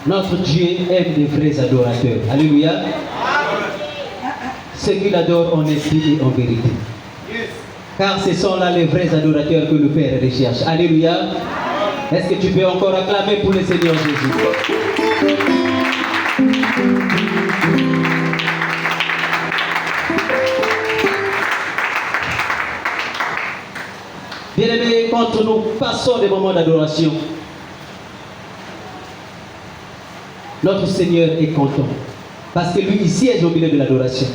Notre Dieu aime les vrais adorateurs. Alléluia. Ceux qui l'adorent en esprit et en vérité. Car ce sont là les vrais adorateurs que le Père recherche. Alléluia. Est-ce que tu peux encore acclamer pour le Seigneur Jésus? Bien-aimés, quand nous passons des moments d'adoration, notre Seigneur est content. Parce que lui, il siège au milieu de l'adoration.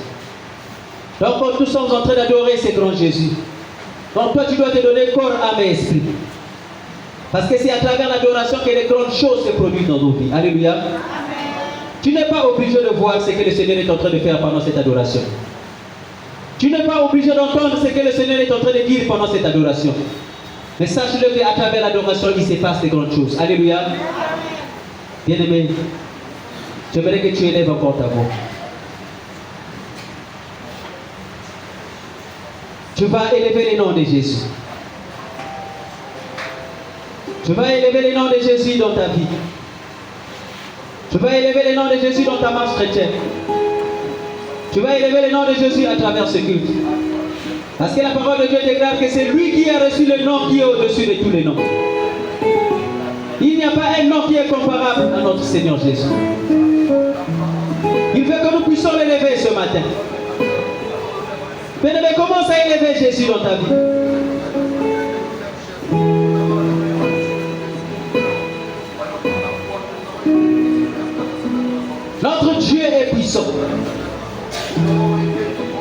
Donc, quand nous sommes en train d'adorer ce grand Jésus, donc toi, tu dois te donner corps, âme et esprit. Parce que c'est à travers l'adoration que les grandes choses se produisent dans nos vies. Alléluia. Amen. Tu n'es pas obligé de voir ce que le Seigneur est en train de faire pendant cette adoration. Tu n'es pas obligé d'entendre ce que le Seigneur est en train de dire pendant cette adoration. Mais sache-le qu'à travers l'adoration, il se passe des grandes choses. Alléluia. Bien-aimé, j'aimerais que tu élèves encore ta voix. Tu vas élever les noms de Jésus. Tu vas élever les noms de Jésus dans ta vie. Tu vas élever les noms de Jésus dans ta marche chrétienne. Tu vas élever les noms de Jésus à travers ce culte. Parce que la parole de Dieu déclare que c'est lui qui a reçu le nom qui est au-dessus de tous les noms. Il n'y a pas un nom qui est comparable à notre Seigneur Jésus. Il veut que nous puissions l'élever ce matin. Bien-aimé, commence à élever Jésus dans ta vie. Notre Dieu est puissant.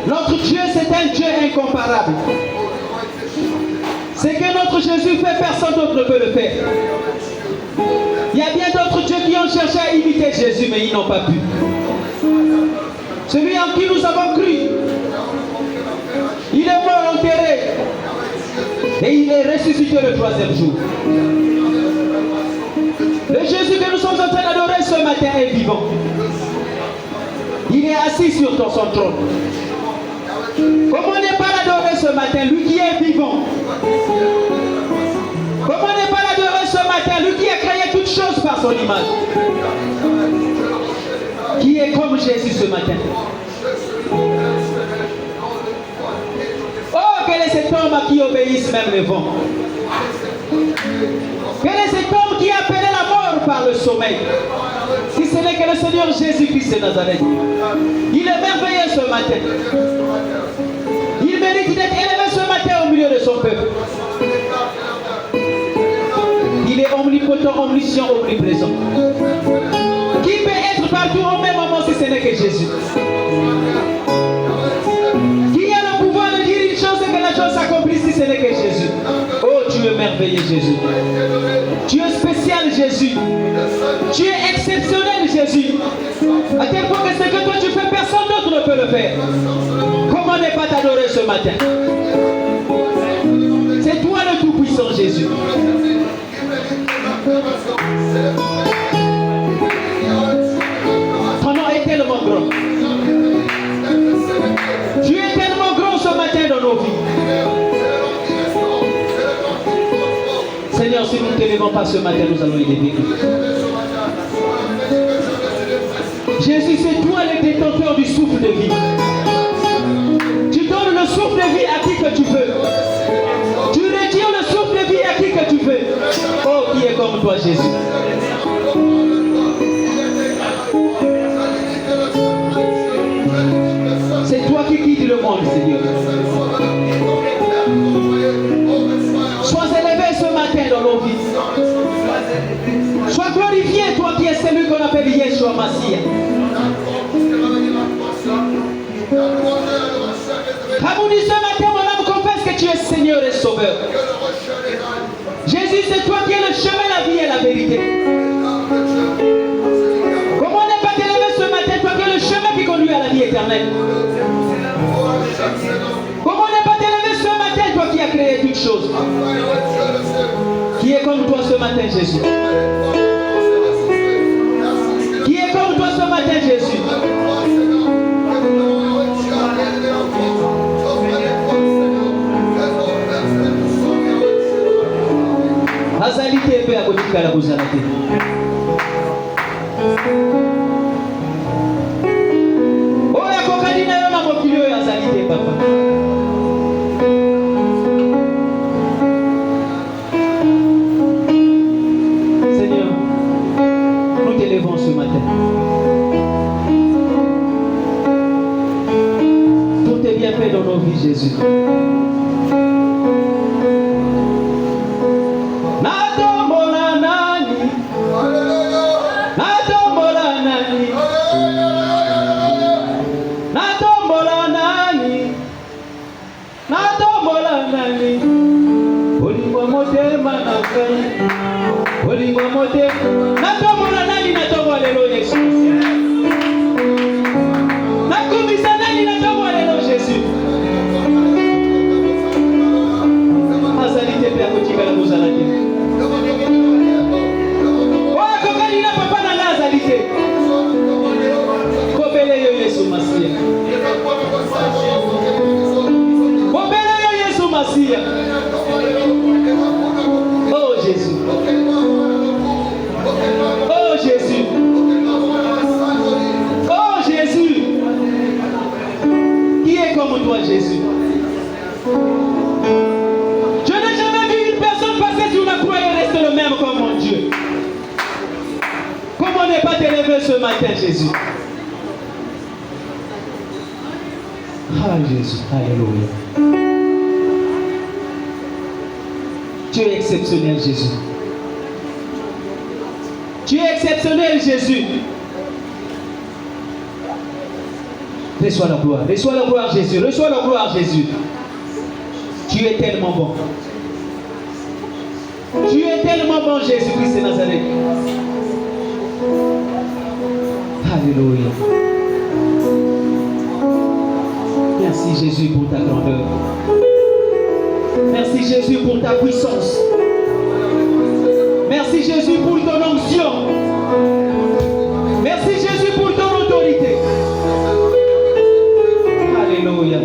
Notre Dieu, c'est un Dieu incomparable. Ce que notre Jésus fait, personne d'autre ne peut le faire. Il y a bien d'autres dieux qui ont cherché à imiter Jésus, mais ils n'ont pas pu. Celui en qui nous avons cru, il est mort enterré et il est ressuscité le 3e jour. Le Jésus que nous sommes en train d'adorer ce matin est vivant. Il est assis sur son trône. Comment ne pas l'adorer ce matin, lui qui est vivant? Comment ne pas l'adorer ce matin, lui qui a créé toutes choses par son image? Qui est comme Jésus ce matin? Oh, quel est cet homme à qui obéissent même les vents? Quel est cet homme qui a appelé la mort par le sommeil? Si ce n'est que le Seigneur Jésus-Christ de Nazareth. Il est merveilleux ce matin. Il mérite d'être élevé ce matin au milieu de son peuple. Il est omnipotent, omniscient, omniprésent. Qui peut être partout au même moment si ce n'est que Jésus? Qui a le pouvoir de dire une chose et que la chose s'accomplisse si ce n'est que Jésus? Oh, tu es merveilleux Jésus. Tu es spécial Jésus. Tu es exceptionnel Jésus. À tel point que ce que toi tu fais, personne d'autre ne peut le faire. Comment ne pas t'adorer ce matin? C'est toi le Tout-Puissant Jésus. Ton nom est tellement grand. Tu es tellement grand ce matin dans nos vies. Seigneur, si nous ne t'élevons pas ce matin, nous allons élever. Jésus, c'est toi le détenteur du souffle de vie. Tu donnes le souffle de vie à qui que tu veux. Tu retires le souffle de vie à qui que tu veux. Oh, qui est comme toi, Jésus? C'est toi qui guides le monde, Seigneur. Sois élevé ce matin dans nos vies. Sois glorifié, toi qui es celui qu'on appelle Yeshua Mashiach. Rabouni, ce matin, mon âme confesse que tu es Seigneur et Sauveur. Jésus, c'est toi qui es le chemin, la vie et la vérité. Comment ne pas t'élever ce matin, toi qui es le chemin qui conduit à la vie éternelle? Comment ne pas t'élever ce matin, toi qui as créé toutes choses? Qui est comme toi ce matin, Jésus? Qui est comme toi ce matin, Jésus? Azalité peu à côté de la bouche. Oya kokali na yo na mokili oyo azali te papa. Seigneur, nous t'élevons ce matin. Tout est bien fait dans nos vies, Jésus. Oh Jésus. Oh Jésus. Oh Jésus. Qui est comme toi, Jésus? Je n'ai jamais vu une personne passer sur la croix et rester le même comme mon Dieu. Comment ne pas t'élever ce matin, Jésus? Ah Jésus, alléluia. Tu es exceptionnel, Jésus. Tu es exceptionnel, Jésus. Reçois la gloire. Reçois la gloire, Jésus. Reçois la gloire, Jésus. Tu es tellement bon. Tu es tellement bon, Jésus-Christ de Nazareth. Alléluia. Merci, Jésus, pour ta grandeur. Merci Jésus pour ta puissance. Merci Jésus pour ton onction. Merci Jésus pour ton autorité. Alléluia.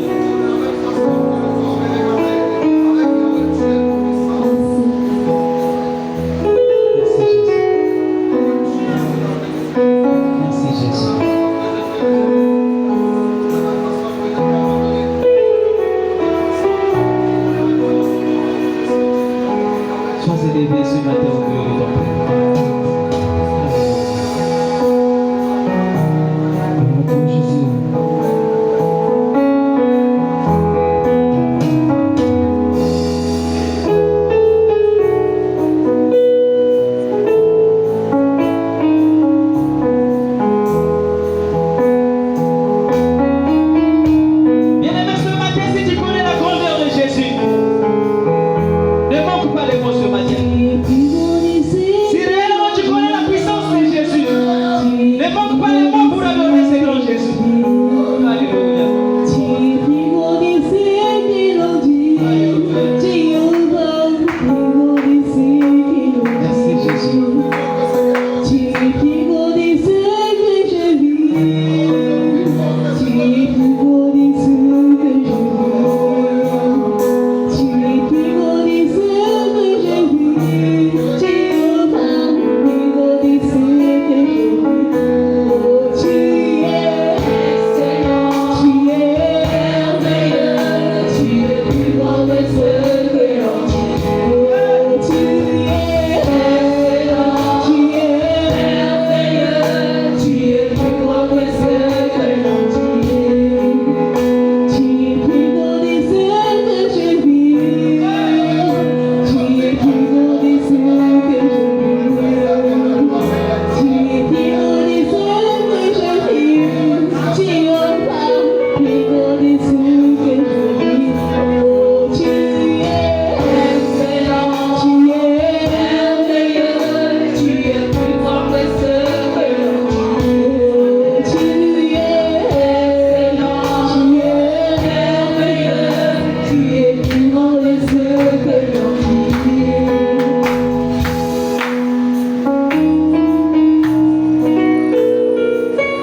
Merci Jésus. Merci Jésus. Sois élevé ce matin au milieu de ton peuple. Bien-aimé, ce matin, si tu connais la grandeur de Jésus, ne manque pas les mots ce matin. Si réellement tu connais la puissance de Jésus, ne manque pas les mots pour adorer ce grand Jésus. Alléluia. Merci Jésus.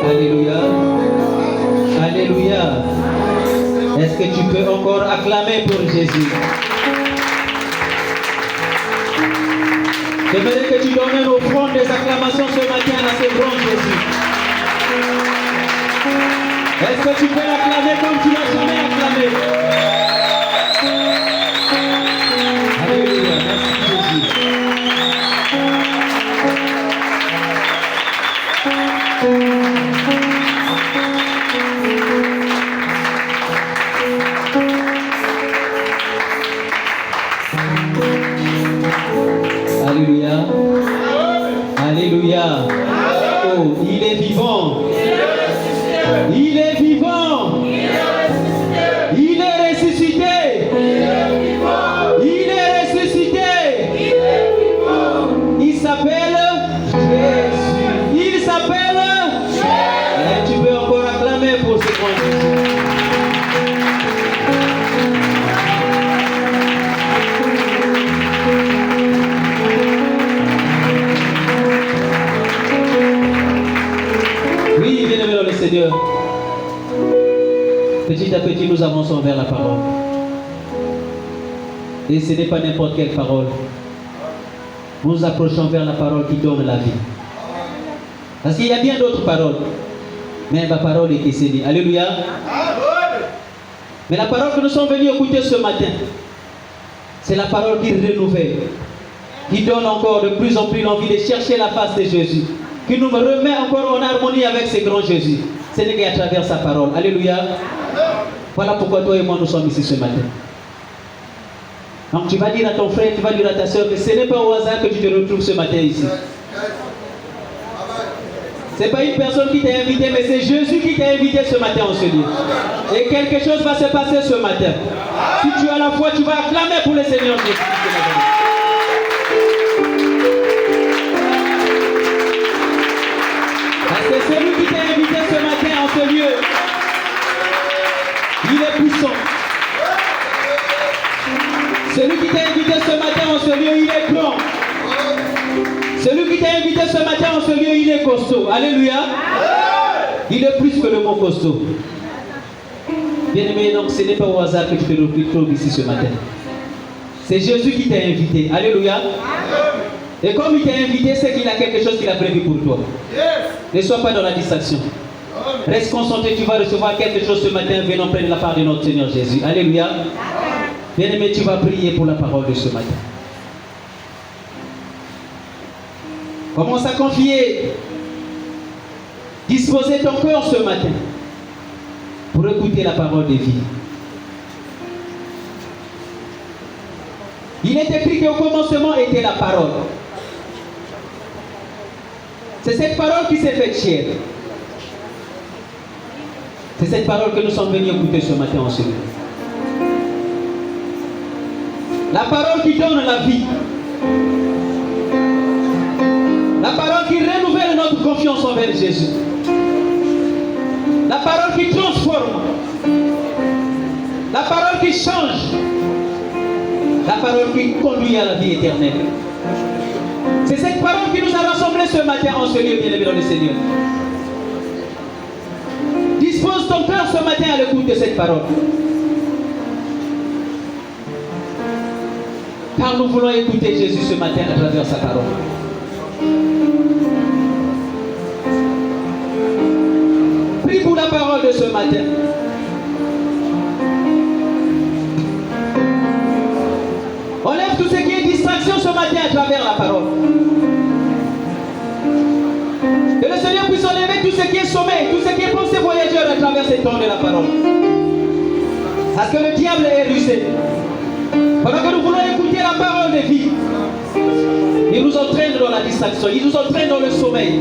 Alléluia. Alléluia. Est-ce que tu peux encore acclamer pour Jésus? Que J'aimerais que tu donnes une offrande des acclamations ce matin à ce grand Jésus. Est-ce que tu peux l'acclamer comme tu n'as jamais acclamé? Alléluia, merci Jésus. Alléluia. Alléluia. Oh, il est vivant. Il est vivant. Il est ressuscité. Il est ressuscité. Il s'appelle Jésus. Il s'appelle Jésus. Et tu peux encore acclamer pour ce grand Jésus. Seigneur, petit à petit nous avançons vers la parole. Et ce n'est pas n'importe quelle parole. Nous nous approchons vers la parole qui donne la vie. Parce qu'il y a bien d'autres paroles. Mais ma parole est décédée. Alléluia. Mais la parole que nous sommes venus écouter ce matin, c'est la parole qui renouvelle, qui donne encore de plus en plus l'envie de chercher la face de Jésus, qui nous remet encore en harmonie avec ce grand Jésus. C'est qu'à travers sa parole. Alléluia. Voilà pourquoi toi et moi nous sommes ici ce matin. Donc tu vas dire à ton frère, tu vas dire à ta soeur que ce n'est pas au hasard que tu te retrouves ce matin ici. Ce n'est pas une personne qui t'a invité, mais c'est Jésus qui t'a invité ce matin en ce lieu. Et quelque chose va se passer ce matin. Si tu as la foi, tu vas acclamer pour le Seigneur Jésus. Parce que celui qui t'a invité ce matin en ce lieu, il est puissant. Celui qui t'a invité ce matin en ce lieu, il est grand. Celui qui t'a invité ce matin en ce lieu, il est costaud. Alléluia. Il est plus que le mot costaud. Bien-aimé, donc ce n'est pas au hasard que tu te retrouves ici ce matin. C'est Jésus qui t'a invité. Alléluia. Et comme il t'a invité, c'est qu'il a quelque chose qu'il a prévu pour toi. Ne sois pas dans la distraction. Reste concentré, tu vas recevoir quelque chose ce matin venant près de la part de notre Seigneur Jésus. Alléluia. Bien-aimé, tu vas prier pour la parole de ce matin. Commence à confier, disposer ton cœur ce matin pour écouter la parole de vie. Il est écrit qu'au commencement était la parole. C'est cette parole qui s'est faite chair. C'est cette parole que nous sommes venus écouter ce matin ensemble. La parole qui donne la vie. La parole qui renouvelle notre confiance envers Jésus. La parole qui transforme. La parole qui change. La parole qui conduit à la vie éternelle. C'est cette parole qui nous a rassemblés ce matin en ce lieu, bien-aimé dans le Seigneur. Dispose ton cœur ce matin à l'écoute de cette parole. Car nous voulons écouter Jésus ce matin à travers sa parole. Prie pour la parole de ce matin. Enlève tout ce qui est distraction ce matin à travers la parole. Que le Seigneur puisse enlever tout ce qui est sommeil, tout ce qui est pensée voyageur à travers ces temps de la parole. Parce que le diable est rusé. Pendant que nous voulons écouter la parole de vie, il nous entraîne dans la distraction, il nous entraîne dans le sommeil,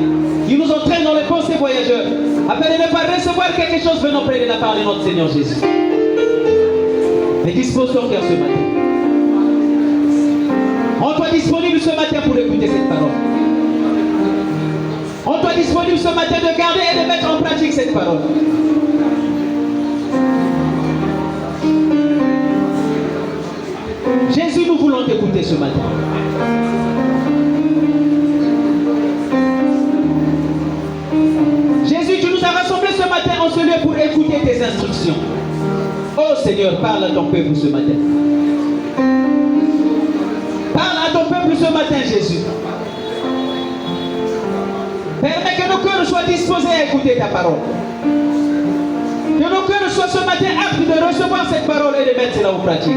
il nous entraîne dans les pensées voyageurs, afin de ne pas recevoir quelque chose venant près de la part de notre Seigneur Jésus. Mais dispose ton cœur ce matin. Rends-toi disponible ce matin pour écouter cette parole. Rends-toi disponible ce matin de garder et de mettre en pratique cette parole. Jésus, nous voulons t'écouter ce matin. Jésus, tu nous as rassemblés ce matin en ce lieu pour écouter tes instructions. Oh Seigneur, parle à ton peuple ce matin. Parle à ton peuple peuple ce matin, Jésus. Permets que nos cœurs soient disposés à écouter ta parole. Que nos cœurs soient ce matin aptes de recevoir cette parole et de mettre cela en pratique.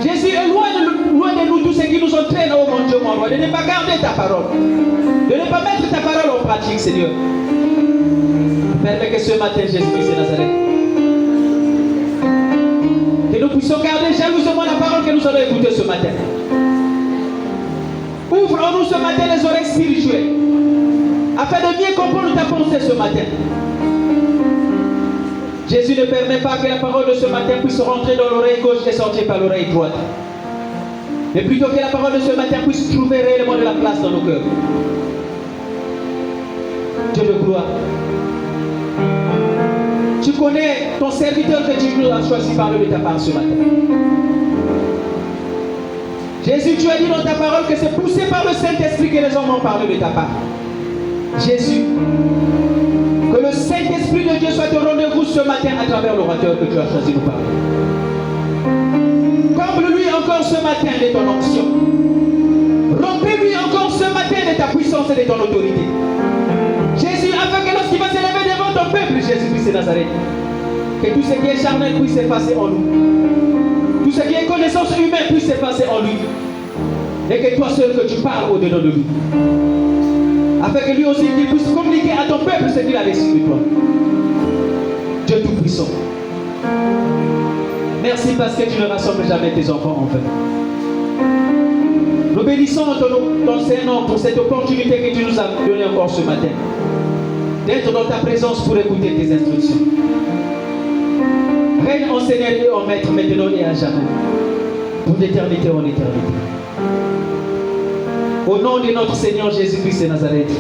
Jésus, loin de nous tous ceux qui nous entraînent, oh mon Dieu, mon roi, de ne pas garder ta parole, de ne pas mettre ta parole en pratique, Seigneur. Permets que ce matin, Jésus-Christ de Nazareth, que nous puissions garder jalousement la parole que nous allons écouter ce matin. Ouvre en nous ce matin les oreilles spirituelles, afin de mieux comprendre ta pensée ce matin. Jésus ne permet pas que la parole de ce matin puisse rentrer dans l'oreille gauche et sortir par l'oreille droite. Mais plutôt que la parole de ce matin puisse trouver réellement de la place dans nos cœurs. Dieu de gloire. Tu connais ton serviteur que tu nous as choisi par le de ta part ce matin. Jésus, tu as dit dans ta parole que c'est poussé par le Saint-Esprit que les hommes ont parlé de ta part. Jésus, que le Saint-Esprit de Dieu soit au rendez-vous ce matin à travers l'orateur que tu as choisi de nous parler. Comble-lui encore ce matin de ton onction. Remplis-lui encore ce matin de ta puissance et de ton autorité. Jésus, afin que lorsqu'il va s'élever devant ton peuple, Jésus-Christ de Nazareth, que tout ce qui est charnel puisse s'effacer en nous. Tout ce qui est connaissance humaine puisse s'effacer en lui. Et que toi seul que tu parles au-dedans de lui. Afin que lui aussi qu'il puisse communiquer à ton peuple ce qu'il a reçu de toi. Dieu Tout-Puissant. Merci parce que tu ne rassembles jamais tes enfants en vain. Nous bénissons ton Seigneur pour cette opportunité que tu nous as donnée encore ce matin. D'être dans ta présence pour écouter tes instructions. Règne en Seigneur et en Maître maintenant et à jamais. Pour l'éternité en éternité. Au nom de notre Seigneur Jésus-Christ de Nazareth,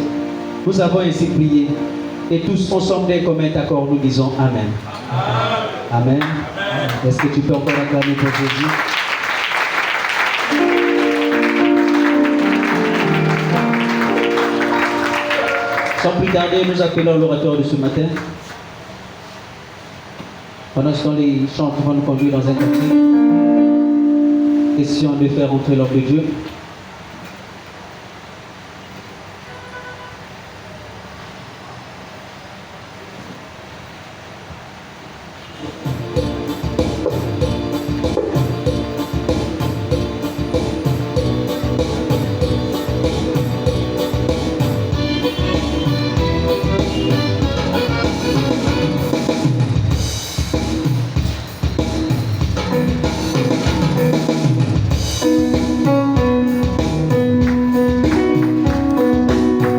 nous avons ainsi prié. Et tous ensemble d'un commun accord, nous disons Amen. Amen. Amen. Est-ce que tu peux encore acclamer pour Jésus? Sans plus tarder, nous appelons l'orateur de ce matin. Pendant ce temps, les chants vont nous conduire dans un cantique. Question de faire entrer l'homme de Dieu.